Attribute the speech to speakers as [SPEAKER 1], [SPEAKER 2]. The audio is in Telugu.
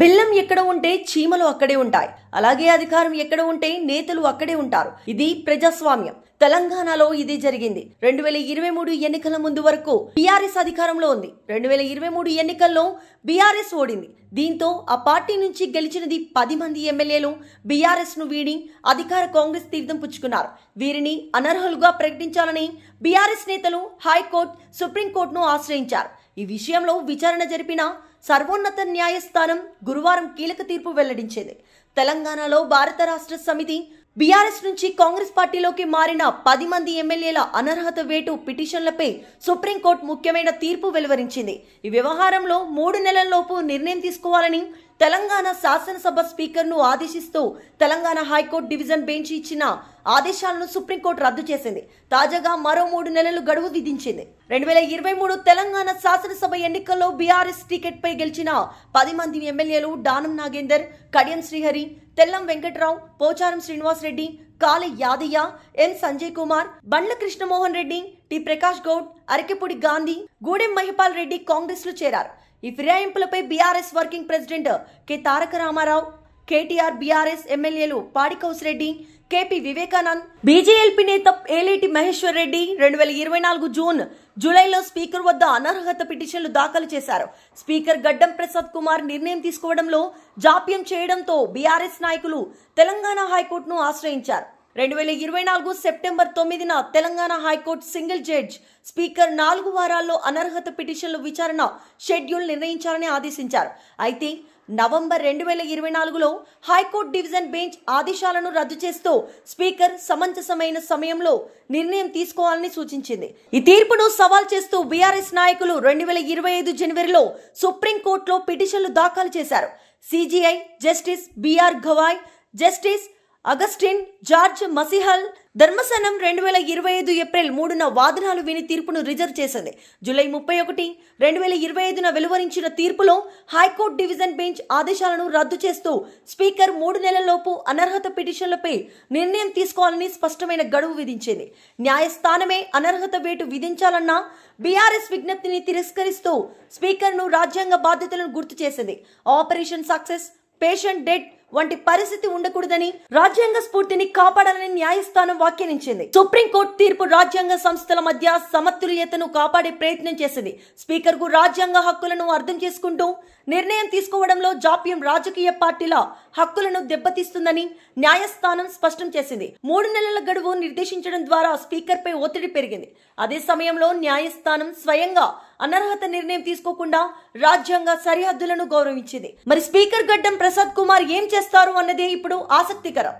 [SPEAKER 1] బెల్లం ఎక్కడ ఉంటే చీమలు అక్కడే ఉంటాయి. అలాగే అధికారం ఎక్కడ ఉంటే నేతలు అక్కడే ఉంటారు. ఇది ప్రజాస్వామ్యం. తెలంగాణలో ఇది జరిగింది. 2023 ఎన్నికల ముందు వరకు బీఆర్ఎస్ అధికారంలో ఉంది. 2023 ఎన్నికల్లో బీఆర్ఎస్ ఓడింది. దీంతో ఆ పార్టీ నుంచి గెలిచినది 10 మంది ఎమ్మెల్యేలు బీఆర్ఎస్ ను వీడి అధికార కాంగ్రెస్ తీర్థం పుచ్చుకున్నారు. వీరిని అనర్హులుగా ప్రకటించాలని బీఆర్ఎస్ నేతలు హైకోర్టు, సుప్రీంకోర్టును ఆశ్రయించారు. ఈ విషయంలో విచారణ జరిపిన సర్వోన్నత న్యాయస్థానం గురువారం కీలక తీర్పు వెల్లడించింది. తెలంగాణలో భారత రాష్ట్ర సమితి బీఆర్ఎస్ నుంచి కాంగ్రెస్ పార్టీలోకి మారిన 10 మంది ఎమ్మెల్యేల అనర్హత వేటు పిటిషన్లపై సుప్రీంకోర్టు ముఖ్యమైన తీర్పు వెలువరించింది. ఈ వ్యవహారంలో 3 నెలల్లోపు నిర్ణయం తీసుకోవాలని తెలంగాణ శాసనసభ స్పీకర్ను ఆదేశిస్తూ తెలంగాణ హైకోర్టు డివిజన్ బెంచ్ ఇచ్చిన ఆదేశాలను సుప్రీంకోర్టు రద్దు చేసింది. తాజాగా మరో 3 నెలలు గడువు విధించింది. 2023 తెలంగాణ శాసనసభ ఎన్నికల్లో బీఆర్ఎస్ టికెట్ పై గెలిచిన 10 మంది ఎమ్మెల్యేలు దానం నాగేందర్, కడియం శ్రీహరి, తెల్లం వెంకట్రావు, పోచారం శ్రీనివాస్ రెడ్డి, కాళి యాదయ్య, ఎన్ సంజయ్ కుమార్, బండ్ల కృష్ణమోహన్ రెడ్డి, టి ప్రకాష్ గౌడ్, అరకెపూడి గాంధీ, గూడెం మహిపాల్ రెడ్డి కాంగ్రెస్ లో చేరారు. ఈ ఫిరాయింపులపై బీఆర్ఎస్ వర్కింగ్ ప్రెసిడెంట్ కె తారక రామారావు, కేటీఆర్, బీఆర్ఎస్ ఎమ్మెల్యేలు పాడికౌస్ రెడ్డి, కేపీ వివేకానంద్, బీజేఎల్పీ నేత ఏలేటి మహేశ్వర్ రెడ్డి 2024 జూలైలో స్పీకర్ వద్ద అనర్హత పిటిషన్లు దాఖలు చేశారు. స్పీకర్ గడ్డం ప్రసాద్ కుమార్ నిర్ణయం తీసుకోవడంలో జాప్యం చేయడంతో బీఆర్ఎస్ నాయకులు తెలంగాణ హైకోర్టును ఆశ్రయించారు. 2024 సెప్టెంబర్ 9న Telangana high court single judge speaker 4 వారాల్లో అనర్హత పిటిషన్ల విచారణ షెడ్యూల్ నిర్ణయించాలని ఆదేశించారు. అయితే నవంబర్ 2024లో హైకోర్టు డివిజన్ బెంచ్ ఆదేశాలను రద్దు చేస్తూ స్పీకర్ సమంజసమైన సమయంలో నిర్ణయం తీసుకోవాలని సూచించింది. ఈ తీర్పును సవాల్ చేస్తూ బీఆర్ఎస్ నాయకులు 2025 జనవరిలో సుప్రీంకోర్టులో పిటిషన్లు దాఖలు చేశారు. CJI justice B R Gavai, justice Augustine George మసిహల్ ధర్మసనం 2025 ఏప్రిల్ 3న వాదనలు విని తీర్పును రిజర్వ్ చేసింది. జూలై 31, 2025న వెలువరించిన తీర్పులో హైకోర్టు డివిజన్ బెంచ్ ఆదేశాలను రద్దు చేస్తూ స్పీకర్ 3 నెలల్లోపు అనర్హత పిటిషన్లపై నిర్ణయం తీసుకోవాలని స్పష్టమైన గడువు విధించింది. న్యాయస్థానమే అనర్హత వేటు విధించాలన్న బీఆర్ఎస్ విజ్ఞప్తిని తిరస్కరిస్తూ స్పీకర్ను రాజ్యాంగ బాధ్యతలను గుర్తు చేసింది. ఆపరేషన్ సక్సెస్, పేషెంట్ డెడ్ వంటి పరిస్థితి ఉండకూడదని, రాజ్యాంగ స్ఫూర్తిని కాపాడాలని న్యాయస్థానం వ్యాఖ్యానించింది. సుప్రీంకోర్టు తీర్పు రాజ్యాంగ సంస్థల మధ్య సమతుల్యతను కాపాడే ప్రయత్నం చేసింది. స్పీకర్ కు రాజ్యాంగ హక్కులను అర్థం చేసుకుంటూ నిర్ణయం తీసుకోవడంలో జాప్యం రాజకీయ పార్టీల హక్కులను దెబ్బతీస్తుందని న్యాయస్థానం స్పష్టం చేసింది. 3 నెలల గడువు నిర్దేశించడం ద్వారా స్పీకర్ పై ఒత్తిడి పెరిగింది. అదే సమయంలో న్యాయస్థానం స్వయంగా అనర్హత నిర్ణయం తీసుకోకుండా రాజ్యాంగ సరిహద్దులను గౌరవించింది. మరి స్పీకర్ గడ్డం ప్రసాద్ కుమార్ ఏం చేస్తారు అన్నదే ఇప్పుడు ఆసక్తికరం.